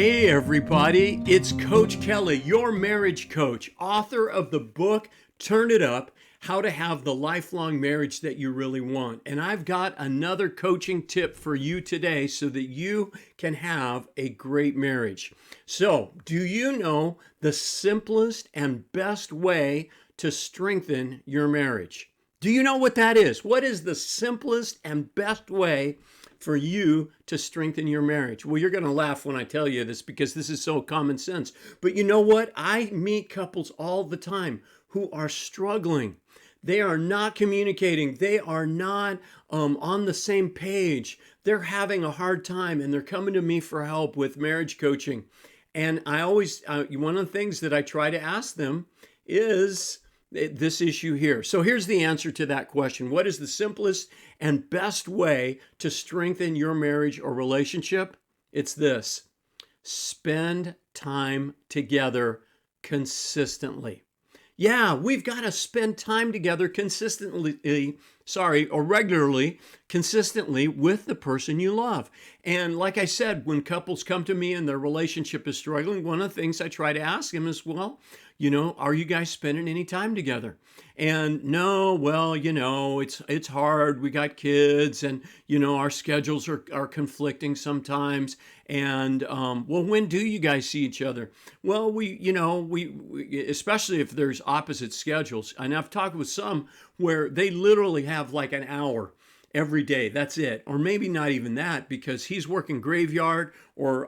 Hey everybody, it's Coach Kelly, your marriage coach, author of the book Turn It Up, How to Have the Lifelong Marriage That You Really Want. And I've got another coaching tip for you today so that you can have a great marriage. So, do you know the simplest and best way to strengthen your marriage? Do you know what that is? What is the simplest and best way for you to strengthen your marriage? Well, you're going to laugh when I tell you this because this is so common sense. But you know what? I meet couples all the time who are struggling. They are not communicating. They are not on the same page. They're having a hard time and they're coming to me for help with marriage coaching. And I always, one of the things that I try to ask them is this issue here. So here's the answer to that question. What is the simplest and best way to strengthen your marriage or relationship? It's this: spend time together consistently. Yeah, we've got to spend time together regularly, consistently with the person you love. And like I said, when couples come to me and their relationship is struggling, one of the things I try to ask them is, well, are you guys spending any time together? And no, well, it's hard. We got kids and, our schedules are conflicting sometimes. And, well, when do you guys see each other? Well, we especially if there's opposite schedules. And I've talked with some where they literally have like an hour every day. That's it. Or maybe not even that, because he's working graveyard or,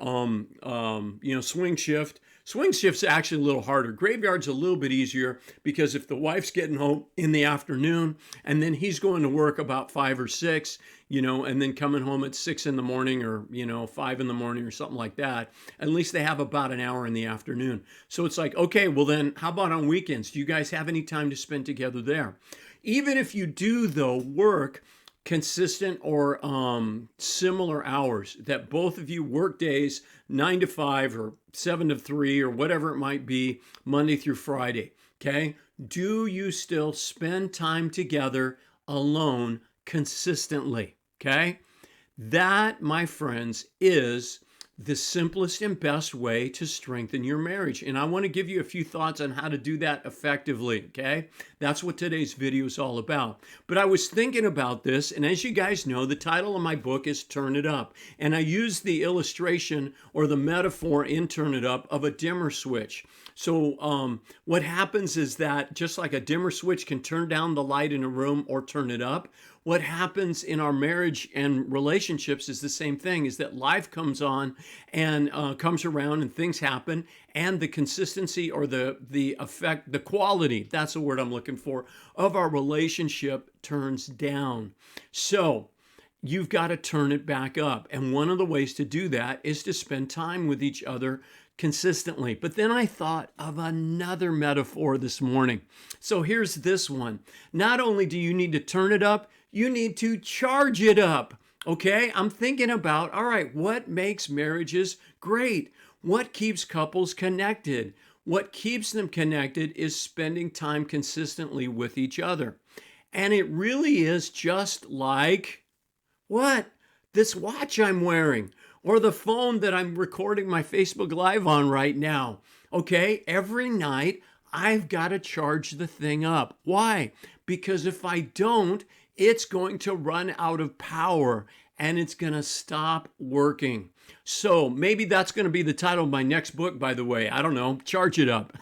swing shift. Swing shift's actually a little harder. Graveyard's a little bit easier because if the wife's getting home in the afternoon and then he's going to work about 5 or 6, and then coming home at 6 in the morning or, 5 in the morning or something like that, at least they have about an hour in the afternoon. So it's like, okay, well then how about on weekends? Do you guys have any time to spend together there? Even if you do, though, work consistent or similar hours, that both of you work days 9 to 5 or 7 to 3 or whatever it might be, Monday through Friday, okay? Do you still spend time together alone consistently, okay? That, my friends, is the simplest and best way to strengthen your marriage. And I want to give you a few thoughts on how to do that effectively, okay? That's what today's video is all about. But I was thinking about this, and as you guys know, the title of my book is Turn It Up. And I use the illustration or the metaphor in Turn It Up of a dimmer switch. So what happens is that just like a dimmer switch can turn down the light in a room or turn it up, what happens in our marriage and relationships is the same thing, is that life comes on and comes around and things happen, and the consistency or the effect, the quality, that's the word I'm looking for, of our relationship turns down. So you've got to turn it back up. And one of the ways to do that is to spend time with each other consistently. But then I thought of another metaphor this morning. So here's this one. Not only do you need to turn it up, you need to charge it up. Okay, I'm thinking about, all right, what makes marriages great? What keeps couples connected? What keeps them connected is spending time consistently with each other. And it really is just like, what? This watch I'm wearing, or the phone that I'm recording my Facebook Live on right now. Okay, every night I've got to charge the thing up. Why? Because if I don't, it's going to run out of power and it's going to stop working. So maybe that's going to be the title of my next book, by the way. I don't know. Charge it up.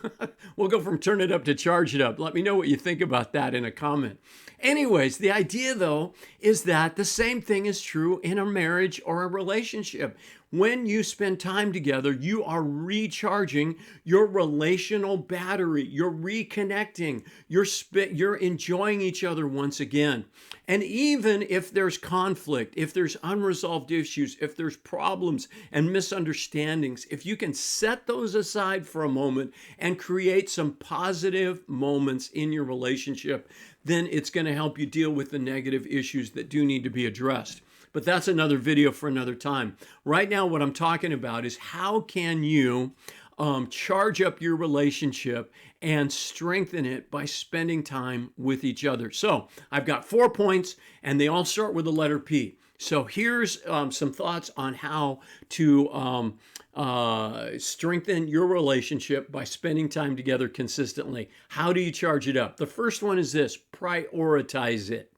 We'll go from turn it up to charge it up. Let me know what you think about that in a comment. Anyways, the idea, though, is that the same thing is true in a marriage or a relationship. When you spend time together, you are recharging your relational battery. You're reconnecting. You're enjoying each other once again. And even if there's conflict, if there's unresolved issues, if there's problems and misunderstandings, if you can set those aside for a moment and create some positive moments in your relationship, then it's going to help you deal with the negative issues that do need to be addressed. But that's another video for another time. Right now, what I'm talking about is how can you charge up your relationship and strengthen it by spending time with each other. So I've got 4 points, and they all start with the letter P. So here's some thoughts on how to strengthen your relationship by spending time together consistently. How do you charge it up? The first one is this: prioritize it.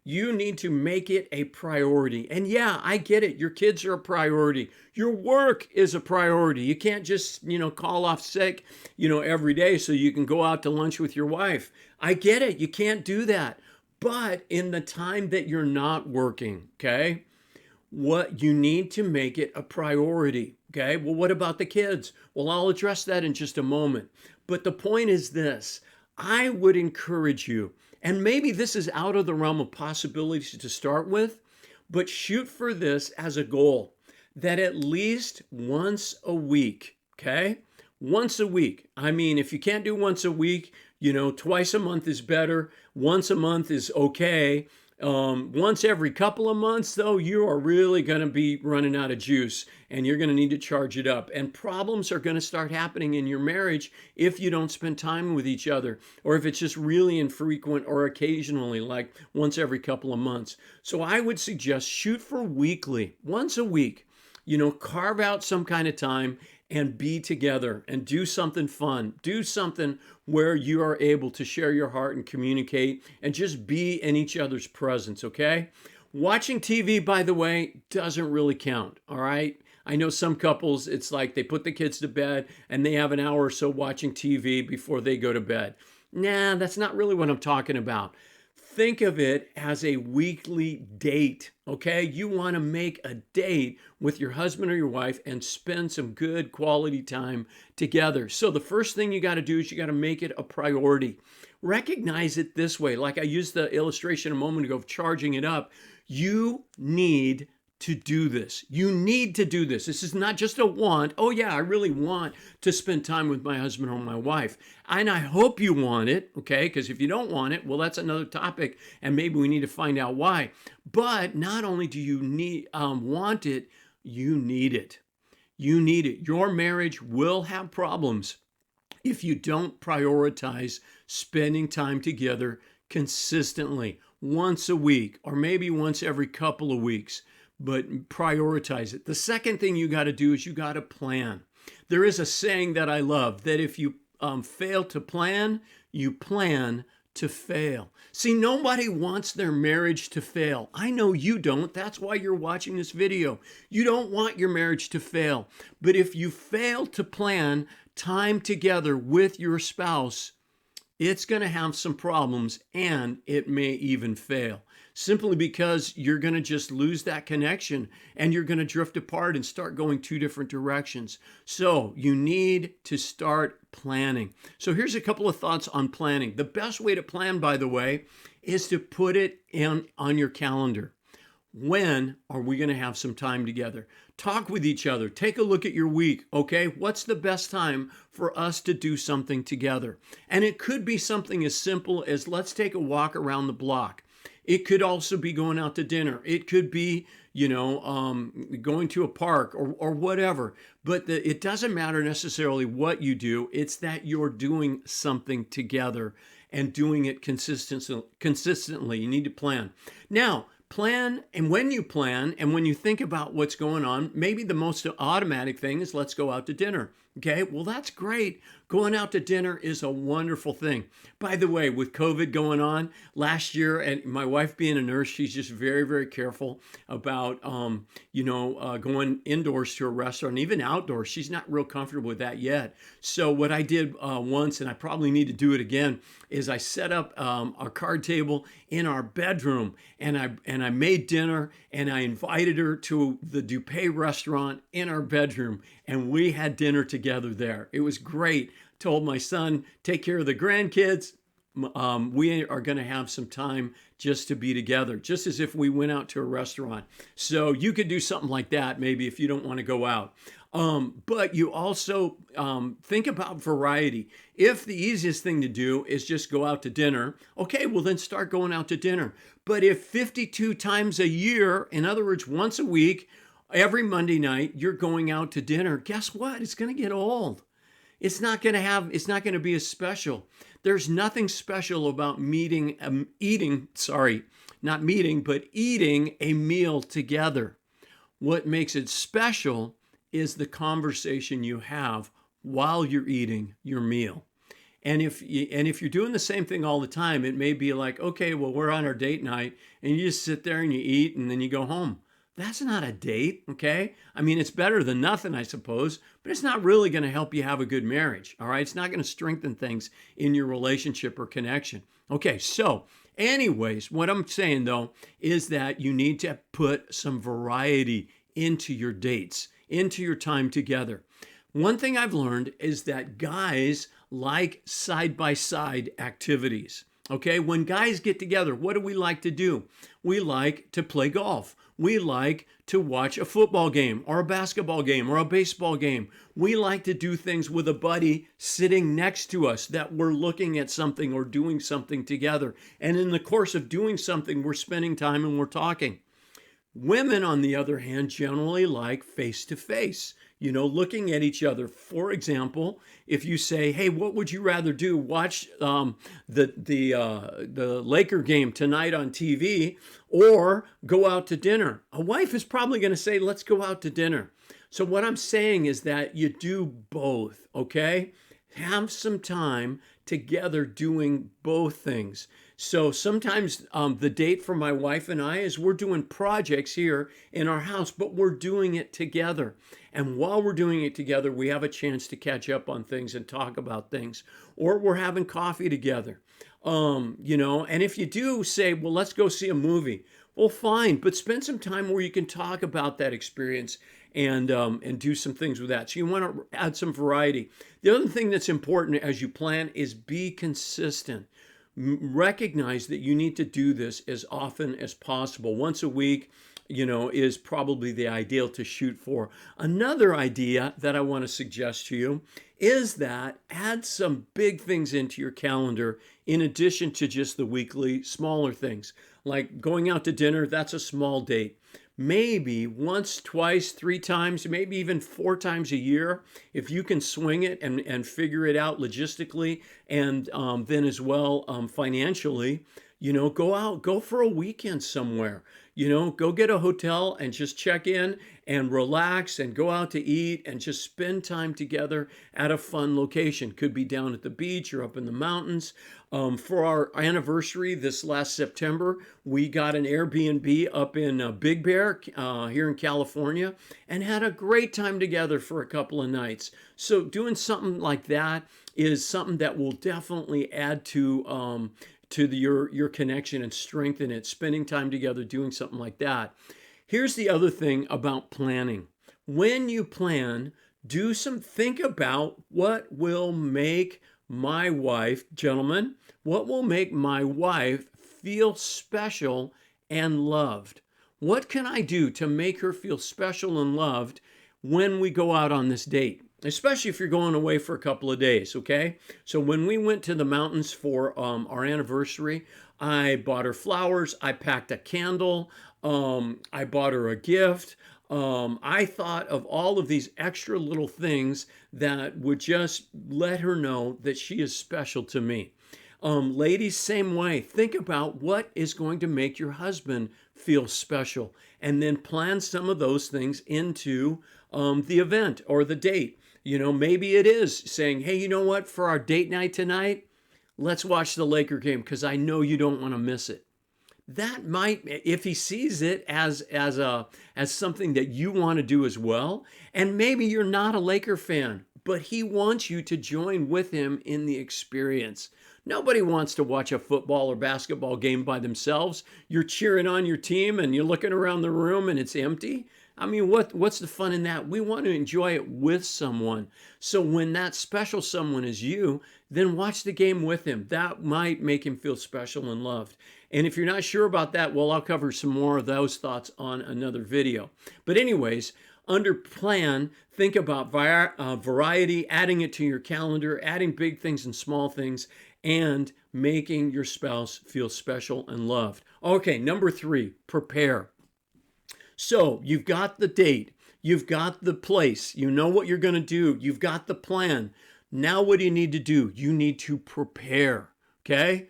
You need to make it a priority. And yeah, I get it. Your kids are a priority. Your work is a priority. You can't just, call off sick, every day so you can go out to lunch with your wife. I get it. You can't do that. But in the time that you're not working, okay, what you need to make it a priority. Okay. Well, what about the kids? Well, I'll address that in just a moment. But the point is this: I would encourage you, and maybe this is out of the realm of possibilities to start with, but shoot for this as a goal that at least once a week, okay? Once a week. I mean, if you can't do once a week, twice a month is better. Once a month is okay. Once every couple of months, though, you are really going to be running out of juice and you're going to need to charge it up. And problems are going to start happening in your marriage if you don't spend time with each other, or if it's just really infrequent or occasionally, like once every couple of months. So I would suggest shoot for weekly, once a week. Carve out some kind of time and be together and do something fun. Do something where you are able to share your heart and communicate and just be in each other's presence, okay? Watching TV, by the way, doesn't really count, all right? I know some couples, it's like they put the kids to bed and they have an hour or so watching TV before they go to bed. Nah, that's not really what I'm talking about. Think of it as a weekly date, okay? You want to make a date with your husband or your wife and spend some good quality time together. So the first thing you got to do is you got to make it a priority. Recognize it this way. Like I used the illustration a moment ago of charging it up. You need to do this. You need to do this. This is not just a want. Oh yeah, I really want to spend time with my husband or my wife. And I hope you want it, okay? Because if you don't want it, well, that's another topic and maybe we need to find out why. But not only do you want it, you need it. You need it. Your marriage will have problems if you don't prioritize spending time together consistently, once a week, or maybe once every couple of weeks. But prioritize it. The second thing you got to do is you got to plan. There is a saying that I love that if you fail to plan, you plan to fail. See, nobody wants their marriage to fail. I know you don't. That's why you're watching this video. You don't want your marriage to fail. But if you fail to plan time together with your spouse, it's going to have some problems and it may even fail. Simply because you're going to just lose that connection and you're going to drift apart and start going two different directions. So you need to start planning. So here's a couple of thoughts on planning. The best way to plan, by the way, is to put it on your calendar. When are we going to have some time together? Talk with each other. Take a look at your week. Okay, what's the best time for us to do something together? And it could be something as simple as let's take a walk around the block. It could also be going out to dinner. It could be, going to a park or whatever. But it doesn't matter necessarily what you do. It's that you're doing something together and doing it consistently. You need to plan. Now, plan, and when you plan and when you think about what's going on, maybe the most automatic thing is let's go out to dinner. Okay, well, that's great. Going out to dinner is a wonderful thing. By the way, with COVID going on last year, and my wife being a nurse, she's just very, very careful about, going indoors to a restaurant, even outdoors. She's not real comfortable with that yet. So what I did once, and I probably need to do it again, is I set up a card table in our bedroom, and I made dinner, and I invited her to the Dupé restaurant in our bedroom, and we had dinner together there. It was great. Told my son, take care of the grandkids. We are going to have some time just to be together, just as if we went out to a restaurant. So you could do something like that maybe if you don't want to go out. But you also think about variety. If the easiest thing to do is just go out to dinner, okay, well then start going out to dinner. But if 52 times a year, in other words, once a week, every Monday night, you're going out to dinner, guess what? It's going to get old. It's not going to be as special. There's nothing special about eating not meeting, but eating a meal together. What makes it special is the conversation you have while you're eating your meal. And if you're doing the same thing all the time, it may be like, okay, well, we're on our date night, and you just sit there and you eat and then you go home. That's not a date, okay? I mean, it's better than nothing, I suppose, but it's not really going to help you have a good marriage, all right? It's not going to strengthen things in your relationship or connection. Okay, so anyways, what I'm saying though is that you need to put some variety into your dates, into your time together. One thing I've learned is that guys like side-by-side activities. Okay, when guys get together, what do we like to do? We like to play golf. We like to watch a football game or a basketball game or a baseball game. We like to do things with a buddy sitting next to us that we're looking at something or doing something together. And in the course of doing something, we're spending time and we're talking. Women, on the other hand, generally like face-to-face, looking at each other. For example, if you say, hey, what would you rather do? Watch the Laker game tonight on TV or go out to dinner? A wife is probably going to say, let's go out to dinner. So what I'm saying is that you do both, okay? Have some time together doing both things. So sometimes the date for my wife and I is we're doing projects here in our house, but we're doing it together. And while we're doing it together, we have a chance to catch up on things and talk about things. Or we're having coffee together. And if you do say, well, let's go see a movie. Well, fine, but spend some time where you can talk about that experience and do some things with that. So you want to add some variety. The other thing that's important as you plan is be consistent. Recognize that you need to do this as often as possible. Once a week, is probably the ideal to shoot for. Another idea that I want to suggest to you is that add some big things into your calendar in addition to just the weekly smaller things. Like going out to dinner, that's a small date. Maybe once, twice, 3 times, maybe even 4 times a year, if you can swing it and figure it out logistically and then as well financially, go out, go for a weekend somewhere, go get a hotel and just check in and relax and go out to eat and just spend time together at a fun location. Could be down at the beach or up in the mountains. For our anniversary this last September, we got an Airbnb up in Big Bear here in California and had a great time together for a couple of nights. So doing something like that is something that will definitely add to your connection and strengthen it, spending time together, doing something like that. Here's the other thing about planning. When you plan, think about what will make my wife, gentlemen, what will make my wife feel special and loved? What can I do to make her feel special and loved when we go out on this date? Especially if you're going away for a couple of days, okay? So when we went to the mountains for our anniversary, I bought her flowers, I packed a candle, I bought her a gift. I thought of all of these extra little things that would just let her know that she is special to me. Ladies, same way. Think about what is going to make your husband feel special and then plan some of those things into the event or the date. Maybe it is saying, hey, you know what? For our date night tonight, let's watch the Laker game because I know you don't want to miss it. That might, if he sees it as something that you want to do as well, and maybe you're not a Laker fan, but he wants you to join with him in the experience. Nobody wants to watch a football or basketball game by themselves. You're cheering on your team and you're looking around the room and it's empty. I mean, what's the fun in that? We want to enjoy it with someone. So when that special someone is you, then watch the game with him. That might make him feel special and loved. And if you're not sure about that, well, I'll cover some more of those thoughts on another video. But anyways, under plan, think about variety, adding it to your calendar, adding big things and small things, and making your spouse feel special and loved. Okay, number 3, prepare. So you've got the date, you've got the place, you know what you're going to do, you've got the plan. Now what do you need to do? You need to prepare, okay?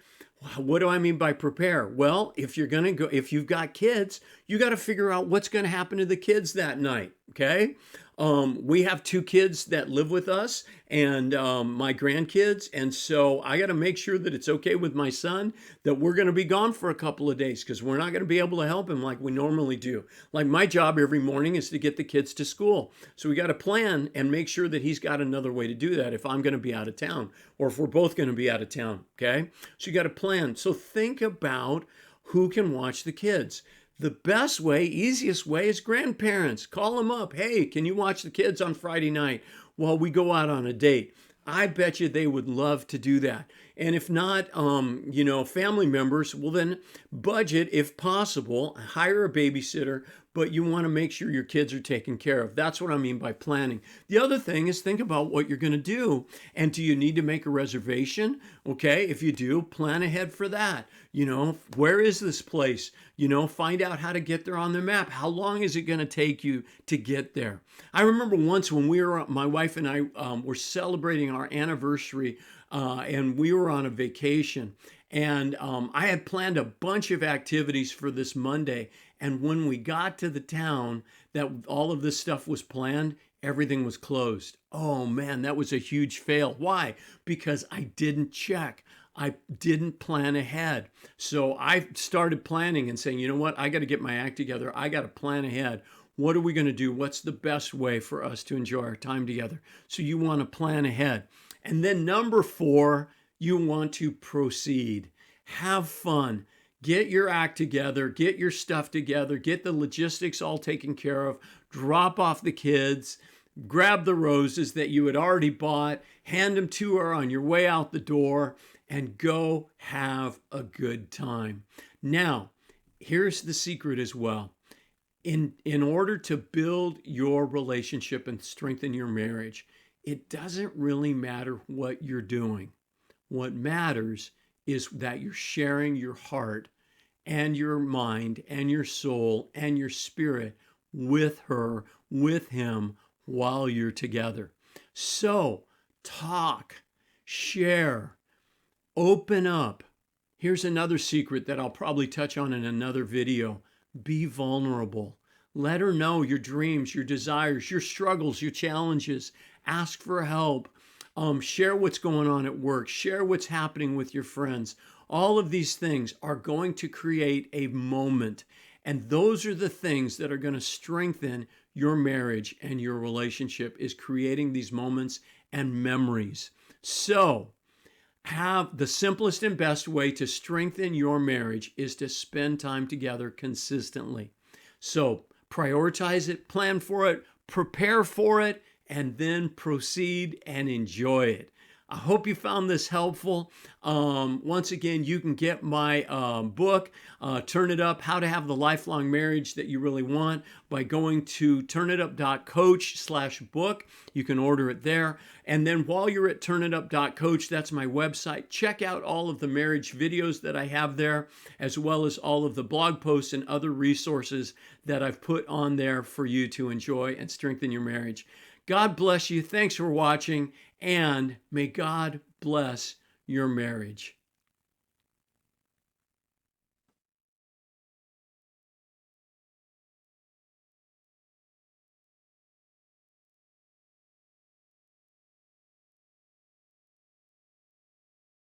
What do I mean by prepare? Well, if you're going to go, if you've got kids, you got to figure out what's going to happen to the kids that night. Okay. We have two kids that live with us and my grandkids. And so I got to make sure that it's okay with my son that we're going to be gone for a couple of days because we're not going to be able to help him like we normally do. Like my job every morning is to get the kids to school. So we got to plan and make sure that he's got another way to do that if I'm going to be out of town or if we're both going to be out of town. Okay. So you got to plan. So think about who can watch the kids. The best way, easiest way is grandparents. Call them up. Hey, can you watch the kids on Friday night while we go out on a date? I bet you they would love to do that. And if not, family members, well then budget if possible, hire a babysitter, but you want to make sure your kids are taken care of. That's what I mean by planning. The other thing is think about what you're going to do. And do you need to make a reservation? Okay, if you do, plan ahead for that. Where is this place? Find out how to get there on the map. How long is it going to take you to get there? I remember once when my wife and I were celebrating our anniversary and we were on a vacation. And I had planned a bunch of activities for this Monday. And when we got to the town that all of this stuff was planned, everything was closed. Oh man, that was a huge fail. Why? Because I didn't check. I didn't plan ahead. So I started planning and saying, you know what? I got to get my act together. I got to plan ahead. What are we going to do? What's the best way for us to enjoy our time together? So you want to plan ahead. And then number 4, you want to proceed. Have fun. Get your act together. Get your stuff together. Get the logistics all taken care of. Drop off the kids. Grab the roses that you had already bought. Hand them to her on your way out the door. And go have a good time. Now, here's the secret as well. In order to build your relationship and strengthen your marriage, it doesn't really matter what you're doing. What matters is that you're sharing your heart and your mind and your soul and your spirit with her, with him while you're together. So talk, share, open up. Here's another secret that I'll probably touch on in another video. Be vulnerable. Let her know your dreams, your desires, your struggles, your challenges. Ask for help. Share what's going on at work. Share what's happening with your friends. All of these things are going to create a moment. And those are the things that are going to strengthen your marriage and your relationship, is creating these moments and memories. So, have the simplest and best way to strengthen your marriage is to spend time together consistently. So prioritize it, plan for it, prepare for it, and then proceed and enjoy it. I hope you found this helpful. Once again, you can get my book, Turn It Up, How to Have the Lifelong Marriage That You Really Want, by going to turnitup.coach/book. You can order it there. And then while you're at turnitup.coach, that's my website, check out all of the marriage videos that I have there, as well as all of the blog posts and other resources that I've put on there for you to enjoy and strengthen your marriage. God bless you. Thanks for watching, and may God bless your marriage.